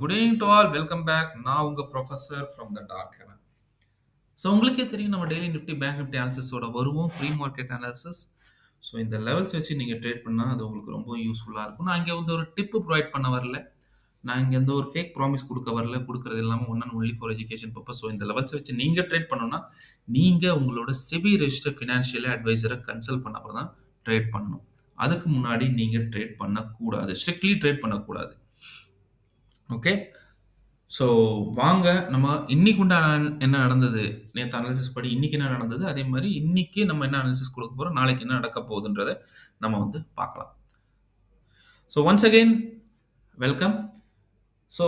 Good evening to all. Welcome back. நான் உங்க professor from the dark heaven. So உங்களுக்கே தெரியும் நம்ம டெய்லி நிஃப்டி பேங்க் நிஃப்டி அனாலிசிஸோட வருவோம். Pre market analysis. ஸோ இந்த லெவல்ஸ் வச்சு நீங்கள் ட்ரேட் பண்ணால் அது உங்களுக்கு ரொம்ப யூஸ்ஃபுல்லாக இருக்கும். நான் இங்கே வந்து ஒரு டிப்பு ப்ரொவைட் பண்ண வரல. நான் இங்கே எந்த ஒரு ஃபேக் ப்ராமிஸ் கொடுக்க வரல. கொடுக்குறது இல்லாமல் one and only for education purpose. So இந்த லெவல்ஸ் வச்சு நீங்கள் ட்ரேட் பண்ணணும்னா நீங்கள் உங்களோட செபி ரெஜிஸ்டர் ஃபினான்ஷியல் அட்வைசரை கன்சல்ட் பண்ண அப்புறம் தான் ட்ரேட் பண்ணணும். அதுக்கு முன்னாடி நீங்கள் ட்ரேட் பண்ணக்கூடாது. ஸ்ட்ரிக்ட்லி ட்ரேட் பண்ணக்கூடாது. ஓகே, ஸோ வாங்க நம்ம இன்னைக்கு உண்டான என்ன நடந்தது, நேற்று அனாலிசிஸ் படி இன்னைக்கு என்ன நடந்தது, அதே மாதிரி இன்னைக்கு நம்ம என்ன அனாலிசிஸ் கொடுக்க போகிறோம், நாளைக்கு என்ன நடக்க போகுதுன்றதை நம்ம வந்து பார்க்கலாம். So once again welcome. So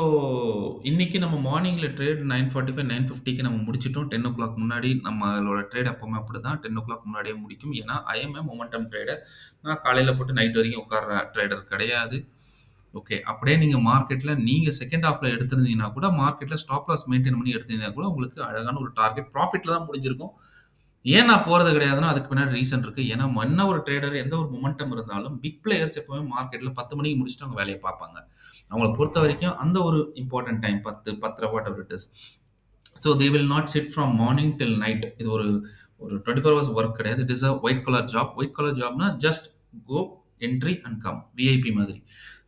இன்னைக்கு நம்ம மார்னிங்கில் ட்ரேட் 9:45 9:50க்கு நம்ம முடிச்சிட்டோம். 10 o'clock முன்னாடி நம்மளோட ட்ரேட் எப்போவுமே அப்படி தான் 10 o'clock முன்னாடியே முடிக்கும். ஏன்னா ஐஎம்ஏ மொமெண்டம் ட்ரேடர். நான் காலையில் போட்டு நைட் வரைக்கும் உட்கார்ற ட்ரேடர் கிடையாது. ஓகே, அப்படியே நீங்கள் மார்க்கெட்டில் நீங்கள் செகண்ட் ஹாஃபில் எடுத்திருந்தீங்கன்னா கூட மார்க்கெட்டில் ஸ்டாப் லாஸ் மெயின்டைன் பண்ணி எடுத்திருந்தீங்கன்னா கூட உங்களுக்கு அழகான ஒரு டார்கெட் ப்ராஃபிட்டில் தான் முடிஞ்சிருக்கும். ஏன் நான் போகிறது கிடையாதுன்னா அதுக்கு பின்னாடி ரீசன் இருக்குது. ஏன்னா என்ன ஒரு ட்ரேடர் எந்த ஒரு மொமெண்டம் இருந்தாலும் பிக் பிளேயர்ஸ் எப்போவுமே மார்க்கெட்டில் 10 மணிக்கு முடிச்சுட்டு அவங்க வேலையை பார்ப்பாங்க. அவங்கள பொறுத்த வரைக்கும் அந்த ஒரு important time 10 whatever it is. So they will not sit from morning till night. இது ஒரு 24 hours ஒர்க் கிடையாது. It is a white collar job. White collar ஜாப்னா just go entry and come, VIP மாதிரி.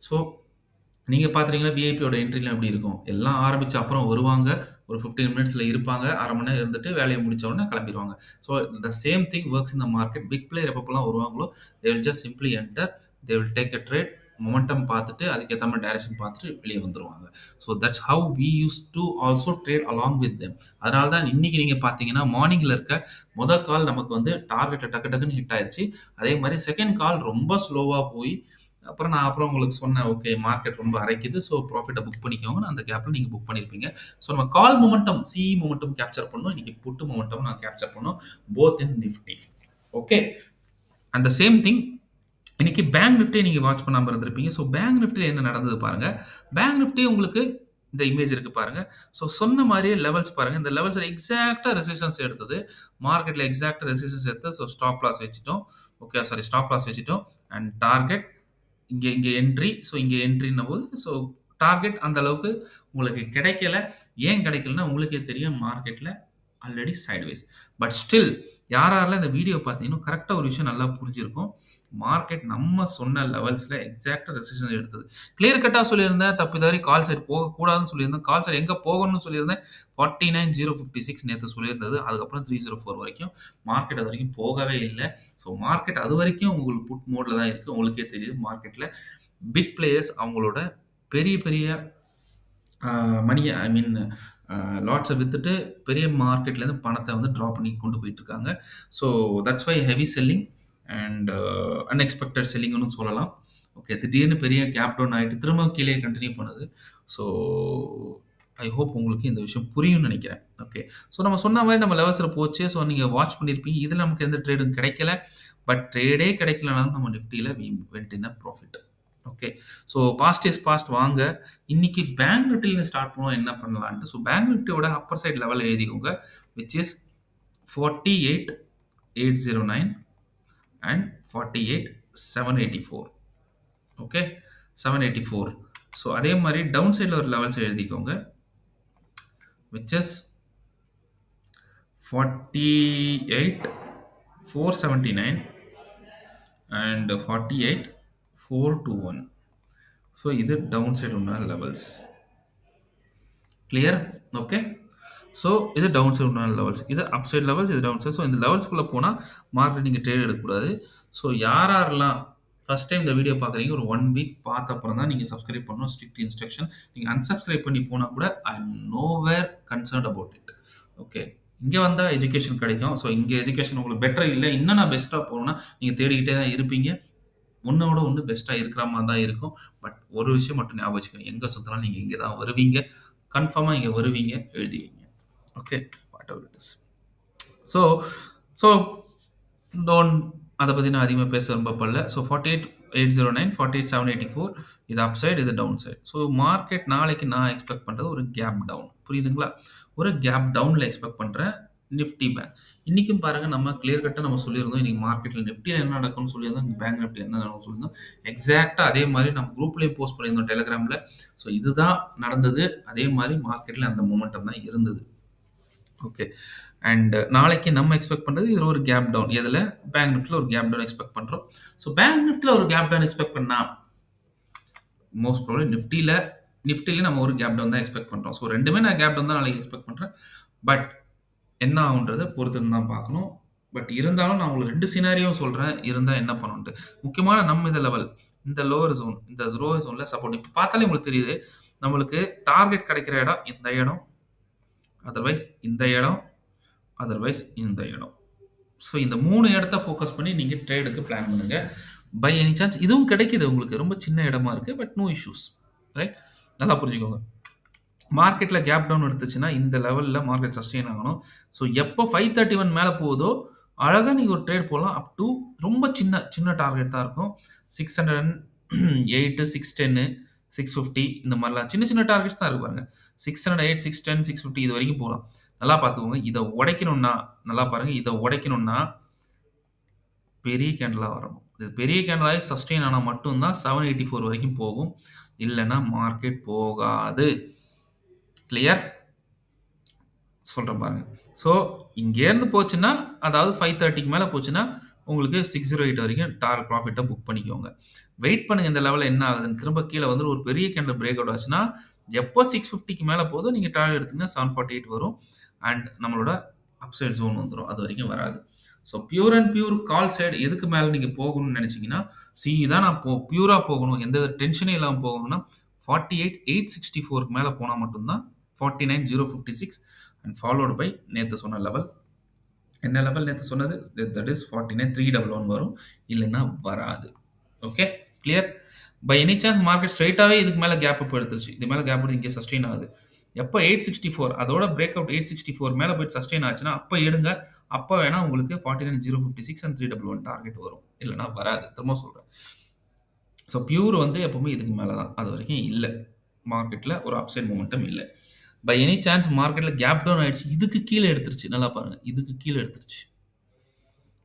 So நீங்கள் பார்த்துறீங்களா விஐபியோட என்ட்ரிலாம் எப்படி இருக்கும்? எல்லாம் ஆரம்பித்த அப்புறம் வருவாங்க, ஒரு 15 minutes இருப்பாங்க, அரை மணி நேரம் இருந்துட்டு வேலையை முடிச்ச உடனே கிளம்பிடுவாங்க. So the same thing works in the market. Big player எப்பப்பெல்லாம் வருவாங்களோ they will just simply enter, they will take a trade, momentum பார்த்துட்டு அதுக்கேற்ற மாதிரி டைரக்ஷன் பார்த்துட்டு வெளியே வந்துடுவாங்க. So that's how we use to also trade along with them. அதனால தான் இன்னைக்கு நீங்கள் பார்த்தீங்கன்னா மார்னிங்கில் இருக்க முதல் கால் நமக்கு வந்து டார்கெட்டை டக்கு டக்குன்னு ஹிட் ஆயிடுச்சு. அதே மாதிரி செகண்ட் கால் ரொம்ப ஸ்லோவாக போய் அப்புறம் உங்களுக்கு சொன்னேன், ஓகே மார்க்கெட் ரொம்ப அரைக்குது, ஸோ ப்ராஃபிட்டை புக் பண்ணிக்கோங்க. அந்த கேப்பில் நீங்கள் புக் பண்ணியிருப்பீங்க. ஸோ நம்ம கால் மொமெண்டம் சிஇ மொமெண்டம் கேப்சர் பண்ணோம். இன்னைக்கு புட்டு மொமெண்டம் நான் கேப்சர் பண்ணோம், போத் இன் நிஃப்டி. ஓகே, அந்த சேம் திங் இன்னைக்கு பேங்க் நிஃப்டியை நீங்கள் வாட்ச் பண்ணாமல் இருந்திருப்பீங்க. ஸோ பேங்க் நிஃப்டியில் என்ன நடந்தது பாருங்க. பேங்க் நிஃப்டி உங்களுக்கு இந்த இமேஜ் இருக்கு பாருங்க. ஸோ சொன்ன மாதிரியே லெவல்ஸ் பாருங்க. இந்த லெவல்ஸில் எக்ஸாக்டாக ரெசிஸ்டன்ஸ் எடுத்தது, மார்க்கெட்டில் எக்ஸாக்டாக ரெசிஸ்டன்ஸ் எடுத்து. ஸோ ஸ்டாப் லாஸ் வச்சுட்டோம். ஓகே, சாரி, ஸ்டாப் லாஸ் வச்சுட்டோம். அண்ட் டார்கெட் இங்கே என்ட்ரி. ஸோ இங்கே என்ட்ரின்னும் போது ஸோ டார்கெட் அந்த அளவுக்கு உங்களுக்கு கிடைக்கல. ஏன் கிடைக்கலன்னா உங்களுக்கே தெரியும், மார்க்கெட்டில் ஆல்ரெடி சைட்வேஸ். பட் ஸ்டில் யாரெல்லாம் இந்த வீடியோ பார்த்தீங்கன்னா கரெக்டாக ஒரு விஷயம் நல்லா புரிஞ்சிருக்கும். மார்க்கெட் நம்ம சொன்ன லெவல்ஸில் எக்ஸாக்டாக ரெசிஸ்டன்ஸ் எடுத்தது. கிளியர் கட்டாக சொல்லியிருந்தேன், தப்பிதவறி கால் சைட் போகக்கூடாதுன்னு சொல்லியிருந்தேன். கால் சைட் எங்கே போகணும்னு சொல்லியிருந்தேன். 49,056 நேற்று சொல்லியிருந்தது. அதுக்கப்புறம் 304 வரைக்கும் மார்க்கெட் அது வரைக்கும் போகவே இல்லை. ஸோ மார்க்கெட் அது வரைக்கும் உங்களுக்கு புட் மோடில் தான் இருக்குது. உங்களுக்கே தெரியுது மார்க்கெட்டில் பிக் பிளேயர்ஸ் அவங்களோட பெரிய பெரிய மணியை லாட்ஸை விற்றுட்டு பெரிய மார்க்கெட்லேருந்து பணத்தை வந்து ட்ரா பண்ணி கொண்டு போயிட்டுருக்காங்க. So that's why heavy selling and unexpected செல்லிங்னு சொல்லலாம். ஓகே, திடீர்னு பெரிய கேப் டவுன் ஆகிட்டு திரும்ப கீழே கண்டினியூ பண்ணுது. ஸோ ஐ ஹோப் உங்களுக்கு இந்த விஷயம் புரியும்னு நினைக்கிறேன். ஓகே, ஸோ நம்ம சொன்ன மாதிரி நம்ம லெவல்ஸில் போச்சு. ஸோ நீங்கள் வாட்ச் பண்ணியிருப்பீங்க. இதில் நமக்கு எந்த ட்ரேடும் கிடைக்கல. பட் ட்ரேடே கிடைக்கலனாலும் நம்ம நிஃப்டியில் we went in a profit. Okay, so past is past. வாங்க இன்னைக்கு பேங்க் நிஃப்டியில் ஸ்டார்ட் பண்ணுவோம் என்ன பண்ணலான்ட்டு. ஸோ பேங்க் நிஃப்டியோட அப்பர் சைட் லெவல் எழுதிக்கோங்க, which is 48,809 and 48,784. Okay, 784. So அதே மாதிரி டவுன் சைடில் ஒரு லெவல்ஸ் எழுதிக்கோங்க, which is 48,479 and 48,421. ஸோ இது டவுன் சைடு உள்ள லெவல்ஸ். கிளியர்? ஓகே, ஸோ இது டவுன் சைடு உள்ள லெவல்ஸ், இது அப் சைடு லெவல்ஸ், இது டவுன் சைடு. ஸோ இந்த லெவல்ஸ்குள்ளே போனால் மார்க்கெட் நீங்கள் ட்ரேட் எடுக்கக்கூடாது. ஸோ யாரெல்லாம் ஃபஸ்ட் டைம் இந்த வீடியோ பார்க்குறீங்க, ஒரு 1 week பார்த்த அப்புறம் தான் நீங்கள் சப்ஸ்கிரைப் பண்ணணும். Strict instruction. நீங்கள் அன்சப்ஸ்கிரைப் பண்ணி போனால் கூட I am nowhere concerned about it. Okay, இங்கே வந்தால் எஜுகேஷன் கிடைக்கும். ஸோ இங்கே எஜுகேஷன் உங்களுக்கு பெட்டர் இல்லை, இன்னும் நான் பெஸ்ட்டாக போகணுன்னா நீங்கள் தேடிக்கிட்டே தான் இருப்பீங்க. ஒன்றோட ஒன்று பெஸ்ட்டாக இருக்கிற மாதிரி தான் இருக்கும். பட் ஒரு விஷயம் மட்டும் ஞாபகம் வச்சுக்கோங்க, எங்கே சுற்றினாலும் நீங்கள் இங்கே தான் வருவீங்க. கன்ஃபார்மாக இங்கே வருவீங்க, எழுதிவீங்க. Okay, whatever it is. So don't அதை பற்றி நான் அதிகமாக பேச விரும்பப்படல. ஸோ 48,809 48,784 இது அப் சைடு, இது டவுன் சைடு. ஸோ மார்க்கெட் நாளைக்கு நான் எக்ஸ்பெக்ட் பண்ணுறது ஒரு கேப் டவுன். புரியுதுங்களா? ஒரு கேப் டவுனில் எக்ஸ்பெக்ட் பண்ணுறேன். Nifty bank. இன்னைக்கும் பாருங்க நம்ம கிளியர் கட்டா நம்ம சொல்லியிருந்தோம். இன்னைக்கு மார்க்கெட்ல நிஃப்டில என்ன நடக்கும்னு சொல்லியிருந்தோம். பேங்க் நிஃப்டி என்ன நடக்கும்னு சொல்லியிருந்தோம். எக்ஸாக்ட்டா அதே மாரி நம்ம குரூப்லயும் போஸ்ட் பண்ணியிருந்தோம் டெலிகிராம்ல. ஸோ இதுதான் நடந்தது. அதே மாரி மார்க்கெட்ல அந்த மொமெண்டம் தான் இருந்தது. ஓகே. அண்ட் நாளைக்கு நம்ம எக்ஸ்பெக்ட் பண்றது இதுல ஒரு கேப் டவுன். எதுல? பேங்க் நிஃப்டில ஒரு கேப் டவுன் எக்ஸ்பெக்ட் பண்றோம். ஸோ பேங்க் நிஃப்டில ஒரு கேப் டவுன் எக்ஸ்பெக்ட் பண்ணா மோஸ்ட் ப்ராபபிலி நிஃப்டில நம்ம ஒரு கேப் டவுன் தான் எக்ஸ்பெக்ட் பண்றோம். ஸோ 2மே நான் கேப் டவுன் தான் நாளைக்கு எக்ஸ்பெக்ட் பண்றேன். பட் என்ன ஆகுன்றத பொறுத்திருந்து தான் பார்க்கணும். பட் இருந்தாலும் நான் உங்களுக்கு 2 சினாரியோவும் சொல்றேன். இருந்தா என்ன பண்ணணுன்ட்டு. முக்கியமான நம்ம இந்த லெவல், இந்த லோவர் ஜோன்ல சப்போர்ட் இப்ப பார்த்தாலே உங்களுக்கு தெரியுது. நம்மளுக்கு டார்கெட் கிடைக்கிற இடம் இந்த இடம். அதர்வைஸ் இந்த இடம். அதர்வைஸ் இந்த இடம். ஸோ இந்த 3 இடத்த ஃபோக்கஸ் பண்ணி நீங்க ட்ரேடுக்கு பிளான் பண்ணுங்க. பை எனி சான்ஸ் இதுவும் கிடைக்குது உங்களுக்கு. ரொம்ப சின்ன இடமா இருக்கு. But no issues. ரைட்? நல்லா புரிஞ்சுக்கோங்க. மார்க்கெட்ல கேப் டவுன் எடுத்துச்சுன்னா, இந்த லெவல்ல மார்க்கெட் சஸ்டெயின் ஆகணும். ஸோ எப்போ 531 மேல போகுதோ, அழகா நீங்க ஒரு ட்ரேட் போடலாம். அப் டூ ரொம்ப சின்ன டார்கெட் தான் இருக்கும். 608, 610, 650 இந்த மாரிலாம் சின்ன டார்கெட்ஸ் தான் இருக்கு பாருங்க. 608, 610, 650 இது வரைக்கும் போலாம். நல்லா பார்த்துக்கோங்க. இத உடைக்கணும்னா நல்லா பாருங்க. இத உடைக்கணும்னா பெரிய கேண்டிலா வரணும். இது பெரிய கேண்டில் ஆகி சஸ்டெயின் ஆனா மட்டும் தான் 784 வரைக்கும் போகும். இல்லன்னா மார்க்கெட் போகாது. கிளியர்? சொல்றேன் பாருங்க. ஸோ இங்கேருந்து போச்சுன்னா, அதாவது 530க்கு மேல போச்சுன்னா, உங்களுக்கு 608 வரைக்கும் ப்ராஃபிட்ட புக் பண்ணிக்கோங்க. வெயிட் பண்ணுங்க இந்த லெவல்ல என்ன ஆகுதுன்னு. திரும்ப கீழ வந்து ஒரு பெரிய கேண்டில் பிரேக் அவுட் ஆச்சுன்னா, எப்போ 650க்கு மேல போதோ நீங்க டார்கெட் எடுத்தீங்கன்னா 748 வரும். அண்ட் நம்மளோட அப்சைட் ஜோன் வந்துரும். அது வரைக்கும் வராது. So pure and pure call side எதுக்கு மேல நீங்க போகணும்னு நினைச்சீங்கன்னா, தான் நான் பியூரா போகணும். எந்த டென்ஷனே இல்லாம போகணும்னா 48,864க்கு மேல போனா மட்டும் தான் 49,056 அண்ட் ஃபாலோட் பை நேத்து சொன்ன லெவல். என்ன லெவல் நேத்து சொன்னது? தட் இஸ் 49,311 வரும். இல்லன்னா வராது. Okay? Clear? By any chance market ஸ்ட்ரெயிட்டாவே இதுக்கு மேல கேப் அப் எடுத்துருச்சு. இது மேல கேப் எடுத்து இங்கே சஸ்டெயின் ஆகுது. எப்போ 864 அதோட பிரேக் அவுட் 864 மேல போயிட்டு சஸ்டெயின் ஆச்சுன்னா, அப்ப எடுங்க. அப்ப வேணா உங்களுக்கு 49,056 அண்ட் 311 டார்கெட் வரும். இல்லன்னா வராது. திரும்ப சொல்றேன். ஸோ பியூர் வந்து எப்பவுமே இதுக்கு மேல தான். அது வரைக்கும் இல்ல. மார்க்கெட்ல ஒரு அப்சைட் மொமெண்டம் இல்ல. பை எனி சான்ஸ் மார்க்கெட்ல கேப் டவுன் ஆயிடுச்சு. இதுக்கு கீழ எடுத்துருச்சு. நல்லா பாருங்க. இதுக்கு கீழ எடுத்துருச்சு.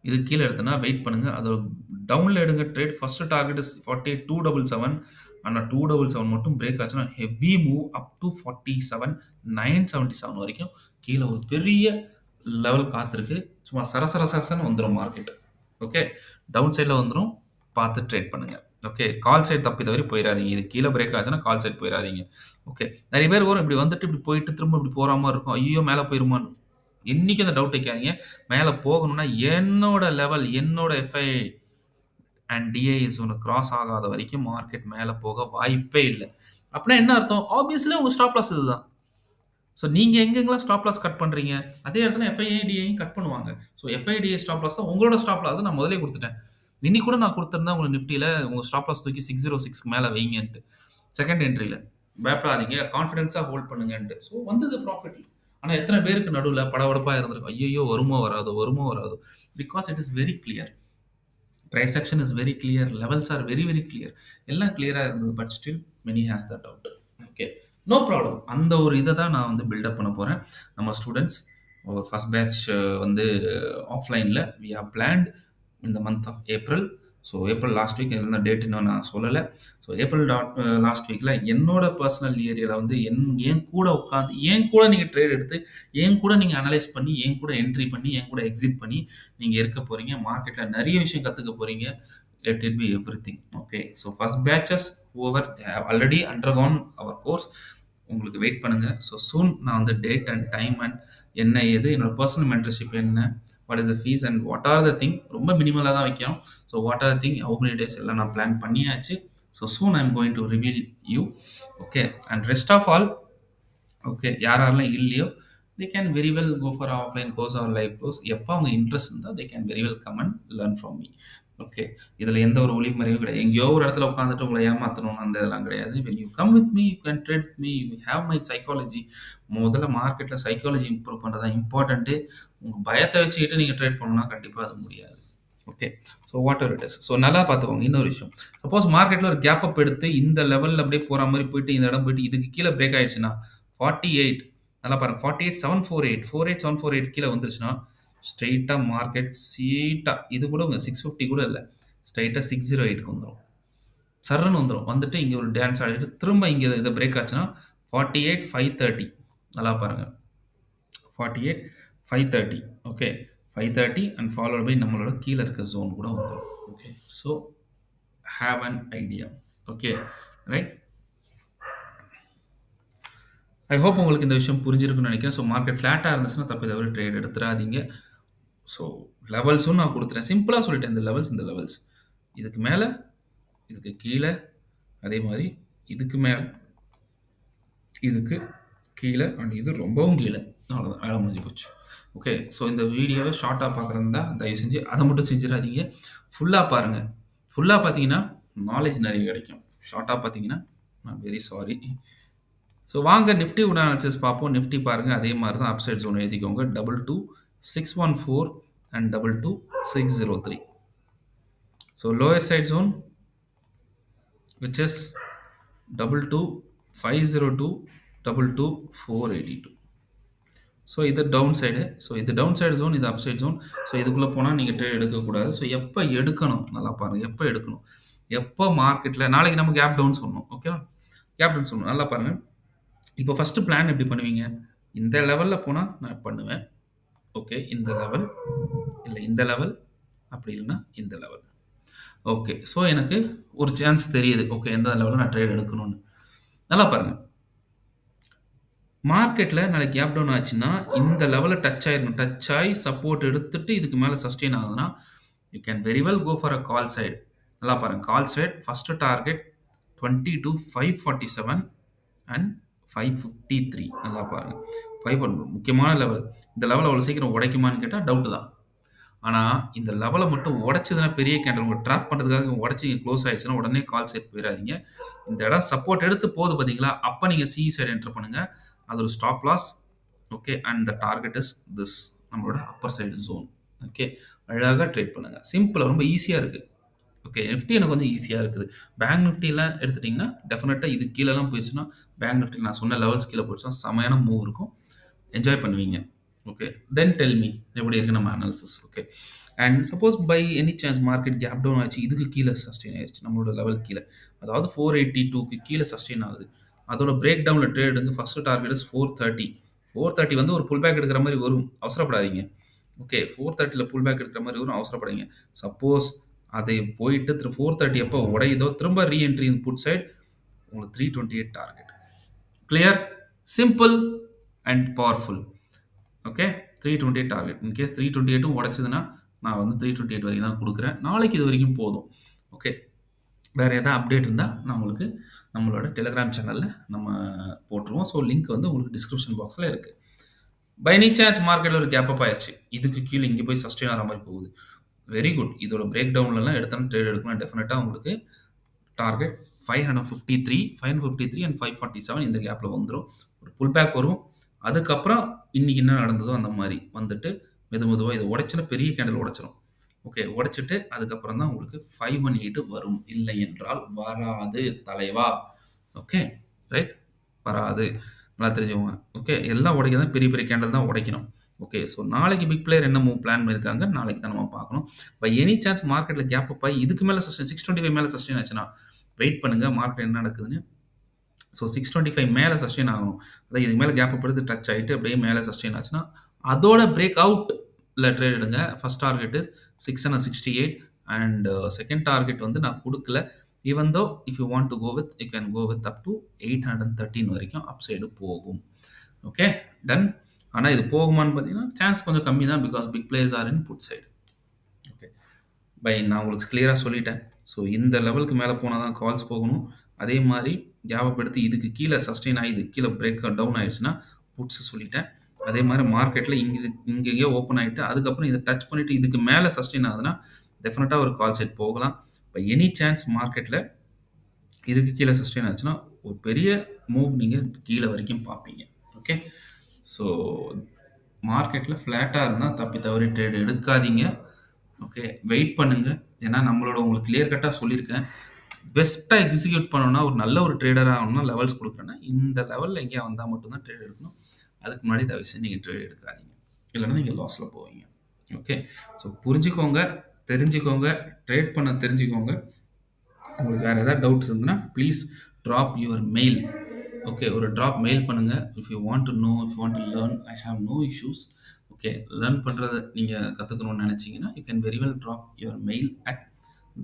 இதுக்கு கீழ எடுத்தனா வெயிட் பண்ணுங்க. அதோட டவுன்ல எடுங்க ட்ரேட். ஃபர்ஸ்ட் டார்கெட் இஸ் 48,277 ஆனா 277 மட்டும் பிரேக் ஆச்சுன்னா ஹெவி மூவ் அப் டு 47,977 வரைக்கும் கீழ ஒரு பெரிய லெவல் காத்திருக்கு. சும்மா சரசரன்னு வந்துரும் மார்க்கெட். ஓகே? டவுன் சைட்ல வந்துரும். பார்த்து ட்ரேட் பண்ணுங்க. ஓகே? கால் சைட் தப்பி தவறி போயிறாதீங்க. இது கீழ பிரேக் ஆச்சுன்னா கால் சைட் போயிறாதீங்க. ஓகே? நெறைய பேர் வரும் இப்படி வந்துட்டு இப்படி போயிட்டு திரும்ப இப்படி போற மாரி இருக்கும். ஐயோ! மேல போயிருமான்னு. என்னைக்கும் அந்த டவுட் வைக்காதீங்க. மேல போகணும்னா என்னோட லெவல், என்னோட எஃப்ஐ அண்ட் டிஐ ஜோன கிராஸ் ஆகாத வரைக்கும் மார்க்கெட் மேல போக வாய்ப்பே இல்ல. அப்படின்னா என்ன அர்த்தம்? ஆப்வியஸ்லி உங்க ஸ்டாப் லாஸ் இதுதான். ஸோ நீங்க எங்கெங்கலாம் ஸ்டாப் லாஸ் கட் பண்றீங்க, அதே இடத்துல எஃப்ஐஐ, டிஐயும் கட் பண்ணுவாங்க. So FI, DI stop loss தான் உங்களோட ஸ்டாப் லாஸ் நான் முதலே குடுத்துட்டேன். இன்னைக்கு கூட நான் குடுத்திருந்தேன் உங்களுக்கு நிஃப்டில உங்க ஸ்டாப் லாஸ் தூக்கி 606க்கு மேல வைங்கன்ட்டு. செகண்ட் என்ட்ரில. பயப்படாதீங்க. கான்ஃபிடன்ஸா ஹோல்ட் பண்ணுங்கன்ட்டு. ஸோ வந்தது ப்ராஃபிட். ஆனா எத்தனை பேருக்கு நடுவுல படபடப்பா இருந்திருக்கும். ஐயய்யோ! வருமோ வராதோ. Because it is very clear. Price action is very clear. Levels are very clear. எல்லாம் கிளியரா இருந்தது. But still many has that doubt. Okay. No problem. அந்த ஒரு இத தான் நான் வந்து பில்ட் அப் பண்ண போறேன். நம்ம ஸ்டூடண்ட்ஸ் ஃபர்ஸ்ட் பேட்ச் வந்து ஆஃப்லைன்ல we have planned in the month of April. So April last week இருந்த டேட் இன்னும் நான் சொல்லலை. ஸோ ஏப்ரல் லாஸ்ட் வீக்கில் என்னோட பர்சனல் ஏரியாவில் வந்து என் கூட உட்காந்து என் கூட நீங்கள் ட்ரேட் எடுத்து என் கூட நீங்கள் அனலைஸ் பண்ணி என் கூட என்ட்ரி பண்ணி என் கூட எக்ஸிட் பண்ணி நீங்கள் இருக்க போகிறீங்க. மார்க்கெட்டில் நிறைய விஷயம் கற்றுக்க போகிறீங்க. let it be everything. Okay, so first batches whoever they have already undergone our course உங்களுக்கு வெயிட் பண்ணுங்க. ஸோ சூன் நான் வந்து டேட் அண்ட் டைம் அண்ட் என்ன ஏது என்னோட பர்சனல் மென்டர்ஷிப் என்ன, what is the fees and what are the thing, ரொம்ப மினிமலாக தான் வைக்கணும். So what are the thing, how many days எல்லாம் நான் பிளான் பண்ணியாச்சு. So soon I am going to reveal you. Okay, and rest of all okay யாரெல்லாம் இல்லையோ they can very well go for offline course or live course. எப்போ அவங்க interest இருந்தால் they can very well come and learn from me. Okay, இதில் எந்த ஒரு ஒளிமறைவும் கிடையாது. எங்கேயோ ஒரு இடத்துல உட்காந்துட்டு உங்களை ஏமாற்றணும்னு அந்த இதெல்லாம் கிடையாது. when you come with me you can trade with me, you have my psychology. முதல்ல மார்க்கெட்டில் சைக்காலஜி இம்ப்ரூவ் பண்ணுறது தான் இம்பார்ட்டண்ட்டு. உங்கள் பயத்தை வச்சுக்கிட்டு நீங்கள் ட்ரேட் பண்ணணும்னா கண்டிப்பாக அது முடியாது. Okay, so what ever it is. So நல்லா பார்த்துக்கோங்க. இன்னொரு விஷயம், சப்போஸ் மார்க்கெட்டில் ஒரு கேப் அப் எடுத்து இந்த லெவலில் அப்படியே போகிற மாதிரி போயிட்டு இந்த இடம் போயிட்டு இதுக்கு கீழே பிரேக் ஆயிடுச்சுன்னா 48 நல்லா பாருங்க 48748 48748 கீழே வந்துருச்சுன்னா ஸ்ட்ரெயிட்டா மார்க்கெட் சீட்டா இது கூட 650 கூட இல்லை, ஸ்ட்ரெயிட்டா 608க்கு வந்துடும். சர்ன்னு வந்துடும். வந்துட்டு இங்கே ஒரு டான்ஸ் ஆடிட்டு திரும்ப இங்கே இதை பிரேக் ஆச்சுன்னா 48530 நல்லா பாருங்க 48530 ஓகே 530 அண்ட் ஃபாலோட் பை நம்மளோட கீழே இருக்க ஜோன் கூட வந்துடும். Okay so have an idea. Okay right. I hope உங்களுக்கு இந்த விஷயம் புரிஞ்சிருக்குன்னு நினைக்கிறேன். ஸோ மார்க்கெட் ஃப்ளாட்டாக இருந்துச்சுன்னா தப்பு தவிர ட்ரேட் எடுத்துடாதீங்க. ஸோ லெவல்ஸும் நான் கொடுத்துறேன், சிம்பிளாக சொல்லிட்டேன். இந்த லெவல்ஸ் இதுக்கு மேலே, இதுக்கு கீழே, அதே மாதிரி இதுக்கு மேலே, இதுக்கு கீழே, அண்ட் இது ரொம்பவும் கீழே. அவ்வளோதான், வேலை முடிஞ்சு போச்சு. ஓகே ஸோ இந்த வீடியோவை ஷார்ட்டாக பார்க்குறதா தயவு செஞ்சு அதை மட்டும் செஞ்சிடாதீங்க, ஃபுல்லாக பாருங்கள். ஃபுல்லாக பார்த்தீங்கன்னா நாலேஜ் நிறைய கிடைக்கும். ஷார்ட்டாக பார்த்தீங்கன்னா நான் வெரி சாரி. ஸோ வாங்க நிஃப்டி உட அனாலிசிஸ் பார்ப்போம். நிஃப்டி பாருங்கள் அதே மாதிரி தான், அப்சைட் ஜோன் எழுதிக்கோங்க 22614 and 22603. So lower side zone which is 22502 22482. So இது டவுன் சைடு. ஸோ இது டவுன் சைடு ஜோன், இது அப்சைட் ஜோன். ஸோ இதுக்குள்ளே போனால் நீங்கள் ட்ரேட் எடுக்கக்கூடாது. ஸோ எப்போ எடுக்கணும் நல்லா பாருங்கள், எப்போ எடுக்கணும், எப்போ மார்க்கெட்டில் நாளைக்கு நம்ம கேப் டவுன் சொல்லணும். ஓகேவா, கேப் டவுன் சொல்லணும். நல்லா பாருங்கள். இப்போ ஃபஸ்ட்டு பிளான் எப்படி பண்ணுவீங்க, இந்த லெவலில் போனால் நான் பண்ணுவேன். ஓகே இந்த லெவல் இல்லை இந்த லெவல், அப்படி இல்லைன்னா இந்த லெவல். ஓகே ஸோ எனக்கு ஒரு சான்ஸ் தெரியுது, ஓகே எந்த லெவலில் நான் ட்ரேட் எடுக்கணும்னு. நல்லா பாருங்கள், மார்க்கெட்டில் நாளைக்கு கேப் டவுன் ஆச்சுன்னா இந்த லெவலில் டச் ஆயிருக்கும். டச் ஆகி சப்போர்ட் எடுத்துட்டு இதுக்கு மேலே சஸ்டெயின் ஆகுதுன்னா you can very well go for a call side. நல்லா பாருங்கள், call side first target 22,547 and 553. நல்லா பாருங்கள் 500 முக்கியமான லெவல். இந்த லெவல் அவ்வளோ சீக்கிரம் உடைக்குமான்னு கேட்டால் டவுட்டு தான். ஆனால் இந்த லெவலை மட்டும் உடைச்சதுன்னா பெரிய கேண்டல் உங்கள் ட்ராப் பண்ணுறதுக்காக உடச்சி க்ளோஸ் ஆயிடுச்சுன்னா உடனே கால் சைட் போயிடாதீங்க. இந்த இடம் சப்போர்ட் எடுத்து போகுது பார்த்தீங்களா, அப்போ நீங்கள் சி சைடு என்டர் பண்ணுங்கள். அது ஒரு stop loss. Okay and the target is this, நம்மளோட அப்பர் சைடு ஜோன். ஓகே அழகாக ட்ரேட் பண்ணுங்கள், சிம்பிளாக ரொம்ப ஈஸியாக இருக்குது. ஓகே நிஃப்டி எனக்கு கொஞ்சம் ஈஸியாக இருக்குது. பேங்க் நிஃப்டிலாம் எடுத்துட்டிங்கன்னா டெஃபினட்டாக இது கீழெல்லாம் போயிடுச்சுன்னா, பேங்க் நிஃப்டி நான் சொன்ன லெவல்ஸ் கீழே போயிடுச்சுன்னா செமையான மூவ் இருக்கும், என்ஜாய் பண்ணுவீங்க. ஓகே தென் டெல் மீ எப்படி இருக்குது நம்ம analysis. Okay and suppose by any chance market gap down ஆச்சு, இதுக்கு கீழே சஸ்டெயின் ஆயிடுச்சு, நம்மளோட லெவல் கீழே, அதாவது 482க்கு கீழே சஸ்டெயின் ஆகுது. அதோட பிரேக் டவுனில் ட்ரேட் வந்து ஃபஸ்ட்டு டார்கெட் இஸ் 430 வந்து ஒரு புல் பேக் எடுக்கிற மாதிரி வரும், அவசரப்படாதீங்க. ஓகே 430 புல் பேக் எடுக்கிற மாதிரி வரும், அவசரப்படாதீங்க. சப்போஸ் அதை போயிட்டு 430 எப்போ உடையுதோ திரும்ப ரீஎன்ட்ரி இன் புட் சைட், உங்களுக்கு 328 target. Clear, simple and powerful. Okay 328 target. In case 328 உடைச்சதுன்னா நான் வந்து 328 வரைக்கும் தான் கொடுக்குறேன். நாளைக்கு இது வரைக்கும் போதும். ஓகே வேறு எதாவது அப்டேட் இருந்தால் நான் உங்களுக்கு நம்மளோட டெலிகிராம் சேனலில் நம்ம போட்டுருவோம். ஸோ லிங்க் வந்து உங்களுக்கு டிஸ்கிரிப்ஷன் பாக்ஸில் இருக்குது. பை எனி சான்ஸ் மார்க்கெட்டில் ஒரு கேப் அப் ஆயிடுச்சு, இதுக்கு கீழே இங்கே போய் சஸ்டெயின் ஆகிற மாதிரி போகுது, வெரி குட். இதோட பிரேக் டவுன்லலாம் எடுத்தாலும் ட்ரேட் எடுக்கலாம். டெஃபினட்டாக உங்களுக்கு டார்கெட் 553 அண்ட் 547 இந்த கேப்பில் வந்துடும். ஒரு புல் பேக் வரும், அதுக்கப்புறம் இன்றைக்கி என்ன நடந்ததோ அந்த மாதிரி வந்துட்டு மெதுவாக இதை உடைச்சுன்னா பெரிய கேண்டில் உடைச்சிடும். ஓகே உடைச்சிட்டு அதுக்கப்புறம் தான் உங்களுக்கு 518 வரும், இல்லை என்றால் வராது தலைவா. ஓகே ரைட், வராது, நல்லா தெரிஞ்சவங்க. ஓகே எல்லாம் உடைக்க தான், பெரிய பெரிய கேண்டில் தான் உடைக்கணும். ஓகே ஸோ நாளைக்கு பிக் பிளேயர் என்ன மூவ் பிளான் பண்ணியிருக்காங்க நாளைக்கு தான் நம்ம பார்க்கணும். பை எனி சான்ஸ் மார்க்கெட்டில் கேப் அப் ஆகி இதுக்கு மேலே சஸ்டெயின் 625 மேலே சஸ்டெயின் ஆச்சுன்னா வெயிட் பண்ணுங்கள், மார்க்கெட் என்ன நடக்குதுன்னு. ஸோ 625 மேலே சஸ்டெயின் ஆகணும், அதாவது இதுக்கு மேலே கேப் அப் எடுத்து டச் ஆகிட்டு அப்படியே மேலே சஸ்டெயின் ஆச்சுன்னா அதோட பிரேக் அவுட்டில் ட்ரேட் எடுங்க. First target is 668 and second target வந்து நான் கொடுக்கல. Even though if you want to go with you can go with up to 813 வரைக்கும் அப் சைடு போகும். Okay done. ஆனால் இது போகுமான்னு பார்த்தீங்கன்னா சான்ஸ் கொஞ்சம் கம்மி தான், because big players are in put side. Okay bye நான் உங்களுக்கு கிளியராக சொல்லிட்டேன். ஸோ இந்த லெவலுக்கு மேலே போனால் தான் கால்ஸ் போகணும். அதே மாதிரி ஞாபகப்படுத்தி இதுக்கு கீழே சஸ்டெயின் ஆகி இது கீழே பிரேக் டவுன் ஆயிடுச்சுன்னா புட்ஸ் சொல்லிட்டேன். அதே மாதிரி மார்க்கெட்டில் இங்கேயே ஓப்பன் ஆகிட்டு அதுக்கப்புறம் இதை டச் பண்ணிவிட்டு இதுக்கு மேலே சஸ்டெயின் ஆகுதுன்னா டெஃபினட்டாக ஒரு கால் சைட் போகலாம். இப்போ எனி சான்ஸ் மார்க்கெட்டில் இதுக்கு கீழே சஸ்டெயின் ஆச்சுன்னா ஒரு பெரிய மூவ் நீங்கள் கீழே வரைக்கும் பார்ப்பீங்க. ஓகே ஸோ மார்க்கெட்டில் ஃப்ளாட்டாக இருந்தால் தப்பி தவறி ட்ரேட் எடுக்காதீங்க. ஓகே வெயிட் பண்ணுங்கள், ஏன்னா நம்மளோட உங்களுக்கு கிளியர் கட்டாக சொல்லியிருக்கேன். பெஸ்ட்டாக எக்ஸிக்யூட் பண்ணணும்னா ஒரு நல்ல ஒரு ட்ரேடராக ஆகணும்னா லெவல்ஸ் கொடுக்குறேன்னா இந்த லெவலில் எங்கேயா வந்தால் மட்டும்தான் ட்ரேட் எடுக்கணும். அதுக்கு முன்னாடி தயவு செஞ்சு நீங்கள் ட்ரேட் எடுக்காதீங்க, இல்லைன்னா நீங்கள் லாஸில் போவீங்க. ஓகே, ஸோ புரிஞ்சுக்கோங்க, தெரிஞ்சுக்கோங்க, ட்ரேட் பண்ண தெரிஞ்சுக்கோங்க. உங்களுக்கு வேறு ஏதாவது டவுட்ஸ் இருந்ததுன்னா please drop your mail. Okay, ஒரு ட்ராப் மெயில் பண்ணுங்கள். If you want to know, if you want to learn, I have no issues. Okay, learn பண்ணுறதை நீங்கள் கற்றுக்கணும்னு நினச்சிங்கன்னா you can very well drop your mail at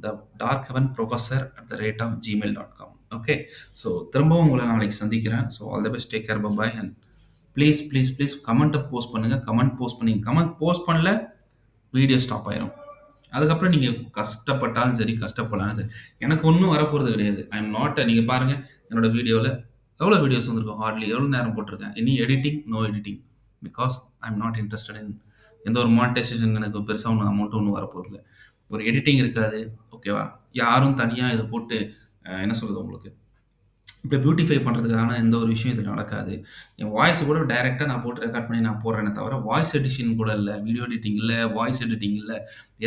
the darkheavenprofessor@gmail.com. Okay, so திரும்பவும் உங்களை நாளைக்கு சந்திக்கிறேன். So all the best, take care, bye. And please please please கமெண்ட்டை post பண்ணுங்கள். கமெண்ட் போஸ்ட் பண்ணல வீடியோ ஸ்டாப் ஆயிரும். அதுக்கப்புறம் நீங்கள் கஷ்டப்பட்டாலும் சரி, கஷ்டப்படலாலும் சரி, எனக்கு ஒன்றும் வரப்போகிறது கிடையாது. ஐ எம் நாட், நீங்கள் பாருங்கள் என்னோட வீடியோவில் எவ்வளோ வீடியோஸ் வந்திருக்கும், ஹார்ட்லி எவ்வளோ நேரம் போட்டிருக்கேன். Any editing, no editing, because I am not interested in எந்த ஒரு மானிட்டைசேஷன். எனக்கு பெருசாக ஒன்றும் அமௌண்ட் ஒன்றும் வரப்போகிறதில்ல. ஒரு எடிட்டிங் இருக்காது. ஓகேவா, யாரும் தனியாக இதை போட்டு என்ன சொல்கிறது உங்களுக்கு இப்போ பியூட்டிஃபை பண்ணுறதுக்கான எந்த ஒரு விஷயம் இதில் நடக்காது. என் வாய்ஸ் கூட டைரெக்டாக நான் போட்டு ரெக்கார்ட் பண்ணி நான் போடுறேனே தவிர வாய்ஸ் எடிஷன் கூட இல்லை, வீடியோ எடிட்டிங் இல்லை, வாய்ஸ் எடிட்டிங் இல்லை,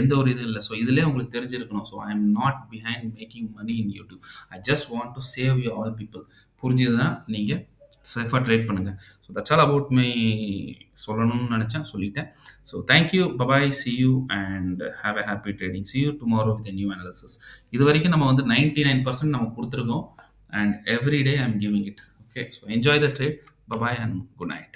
எந்த ஒரு இது இல்லை. ஸோ இதிலே உங்களுக்கு தெரிஞ்சிருக்கணும். So I am not behind making money in YouTube. I just want to save you all people. புரிஞ்சுதுன்னா நீங்கள் சேஃபாக ட்ரேட் பண்ணுங்கள். So that's all about my சொல்லணும்னு நினச்சேன், சொல்லிட்டேன். So thank you, bye bye, see you and have a happy trading. See you tomorrow with new analysis. இது வரைக்கும் நம்ம வந்து 99% நம்ம கொடுத்துருக்கோம். And every day I'm giving it. Okay, so enjoy the trade. Bye bye and good night.